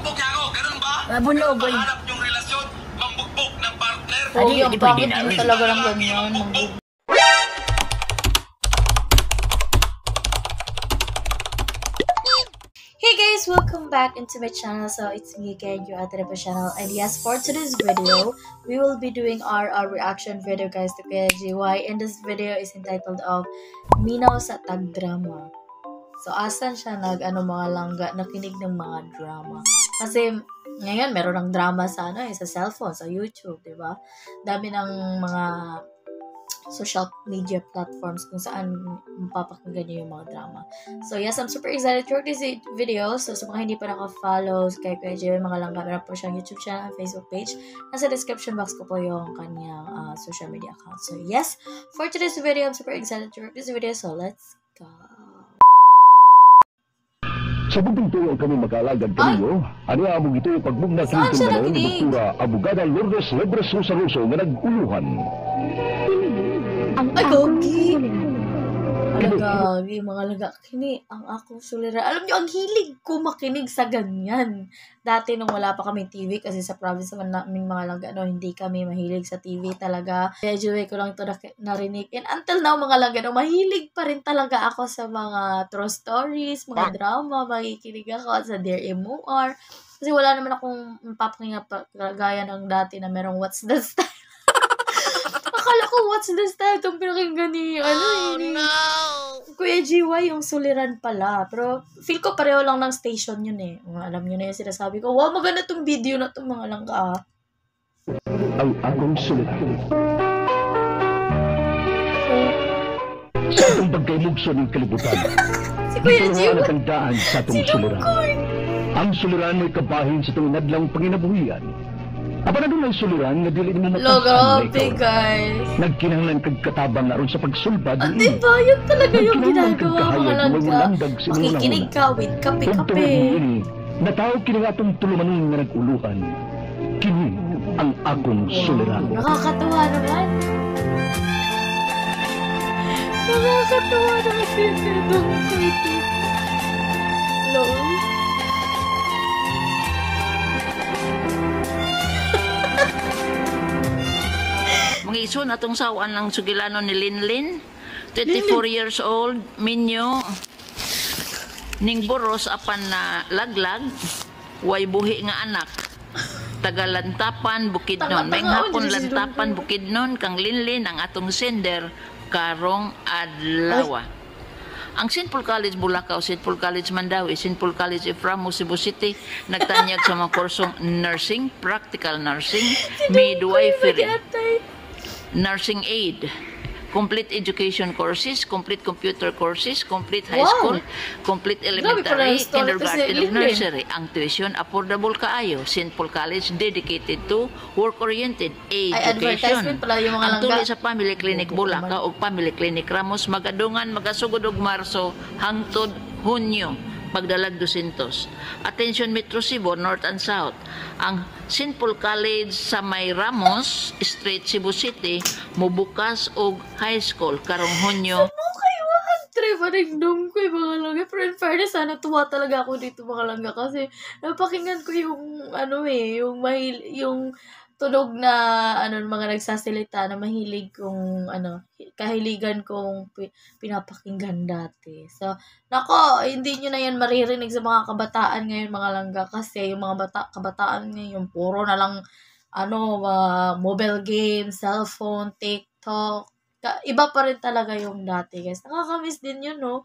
Binubugbog niya ako, ganun ba? Bunuboy. Hanap yung relasyon, mambugbog ng partner. Ay, ang bakit mo talaga lang ganyan. Hey guys, welcome back into my channel. So it's me again, your Ate Reba channel. And yes, for today's video, we will be doing our reaction video guys to Kuya GY. And this video is entitled of Minaw sa Tagdrama. So asan siya mga langga, nakinig ng mga drama. Kasi ngayon meron ng drama sa sa cellphone, sa YouTube, 'di ba? Dami ng mga social media platforms kung saan mapapakinggan niyo yung mga drama. So yes, I'm super excited for this video. So sa mga hindi pa naka-follow kay Kuya GY, mga langga, meron po siyang YouTube channel, Facebook page. Nasa description box ko po yung kanyang social media account. So yes, for today's video, I'm super excited to work this video. So let's go. Sa bunting tuyo kami mag-alagad kaninyo, ano among ito yung pagbugna saan siya ng nakinig? Doktora Abogada Lourdes Lebres Rosaroso nga nag-uluhan. Ay, gogi! Alagagi, mga laga. Kini, ang akong sulira. Alam niyo, ang hilig ko makinig sa ganyan. Dati nung wala pa kami TV, kasi sa province naman namin mga laga, hindi kami mahilig sa TV talaga. Kaya Joey ko lang ito narinig. And until now, mga laga, mahilig pa rin talaga ako sa mga true stories, mga drama, makikinig ako sa Dear MOR. Kasi wala naman akong papakinggan gaya ng dati na merong What's the Style. Akala ko What's the Style itong pinakinggan ni Kuya GY, yung suliran pala. Pero feel ko pareho lang ng station yun eh. Alam nyo na yung sinasabi ko. Wow, maganda tong video na itong mga langka. Ang akong suliran. Sa itong pagkaimugso ng kalibutan, Si Kuya GY. ang daan sa itong suliran. Ang suliran mo'y kabahin sa itong nadlang panginabuhian. Aba na doon ay suliran nga dili mo matasan. Grabe guys. Nagkinahanglan kag katabang aron sa pagsulbad. Diba? Yun talaga yung ginagawa mga langga. Makikinig ka with kape-kape. Natawag kini nga itong tulumanon nga nag-uluhan. Kini ang akong suliran. Nakakatuwa naman. Nakakatuwa naman itong pretty. Hello? Ison atong sawan ng sugilano ni Linlin, 24 years old, minyo ning boros apan na laglag, way buhi nga anak, taga Lantapan, Bukidnon. May hapon Lantapan, Bukidnon, kang Linlin ang atong sender karong adlaw. Ang St. Paul College Bulacau, St. Paul College Mandawi, St. Paul College Eframo, Cebu City, nagtanyag sa mga kursong nursing, practical nursing, midwifery, nursing aid, complete education courses, complete computer courses, complete high school, complete elementary, kindergarten of nursery. Ang tuition affordable kaayo. St. Paul College dedicated to work-oriented education. Ang tuloy sa Family Clinic Bulacau o Family Clinic Ramos, magadungan, magasugod og Marso, hangtod Hunyo, pagdalag 200. Attention Metro Cebu, North and South. Ang St. Paul College sa may Ramos Street, Cebu City, mubukas og high school karong Hunyo. Paringdom ko yung mga langga. Pero in fairness, tuwa talaga ako dito mga langga. Kasi napakinggan ko yung, yung tunog na, mga nagsasalita na mahilig kong, kahiligan kong pinapakinggan dati. So, nako, hindi nyo na yan maririnig sa mga kabataan ngayon mga langga. Kasi yung mga kabataan ngayon, puro na lang, mobile games, cellphone, TikTok. Iba pa rin talaga yung dati, guys. Nakakamiss din yun, no?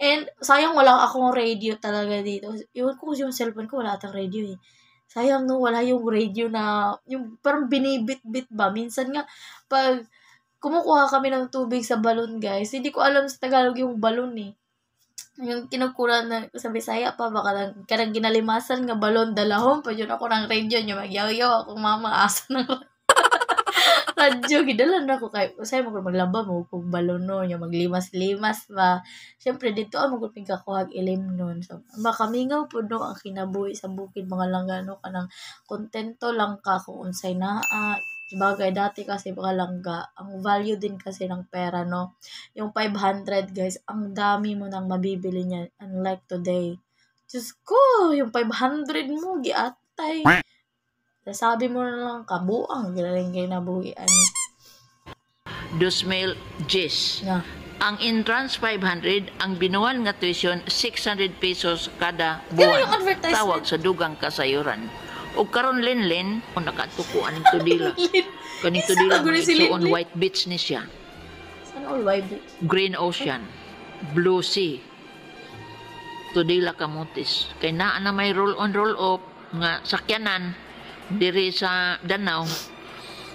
And sayang wala akong radio talaga dito. Iwan ko yung cellphone ko, wala atang radio eh. Sayang, no? Wala yung radio na, yung parang binibit-bit ba? Minsan nga, pag kumukuha kami ng tubig sa balon, guys, hindi ko alam sa Tagalog yung balon eh. Yung kinukuran na sa Bisaya pa, baka karang ginalimasan nga balon, dalahon pa yun ako ng radio nyo. Magyaw-yaw akong mama, asa ng radyo, gidalan na ko kay usay mo maglaba mo kung balon no nya maglimas-limas ba. Syempre dito magupig ka kuhag ilim nun. So makamingaw pud no ang kinabuhi sa bukid mga langga no kanang kontento lang ka kung unsay naa. Bagay dati kasi mga langga, ang value din kasi ng pera no. Yung 500 guys, ang dami mo nang mabibili niyan unlike today. Diyos ko, yung 500 mo, giatay. Sabi mo na lang, kabuang, gilaling kayo nabuhian. 2010. Nga. Ang entrance 500, ang binuwal nga tuition 600 pesos kada Kaya yung buwan. advertisement. Tawag sa dugang kasayuran. O karon Linlin, o nakatukuan to dila. Kanito Isa dila ka guni nga si igsuon Linlin? White Beach ni siya. Sana all white. Green Ocean, Blue Sea. To dila kamutis. Kay naa na may roll on roll off nga sakyanan diri sa Danau.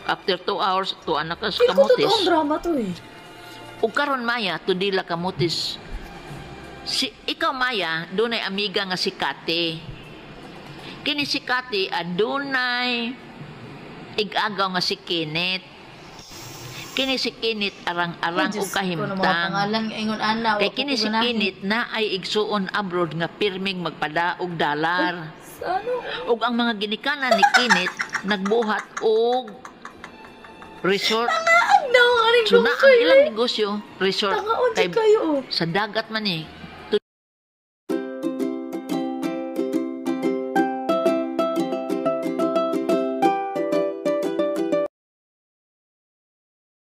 After 2 hours, tuwa na ka sa Feel ko kamutis. totoong drama to eh. O karon Maya, to dila kamutis. Ikaw Maya, dunay amiga nga si Kati. Kini si Kati, adunay igagaw nga si Kenneth. Kini si Kenneth arang-arang o Kung mga kahimtang. pangalan ingon ana. Kay kini si Kenneth na ay igsuon abroad nga pirming magpada og dalar. Ano? Ug ang mga ginikanan ni Kenneth nagbuhat og resort. Ang daw ka rin So na ang ilang negosyo, resort Tangaon kay kayo. sa dagat man eh.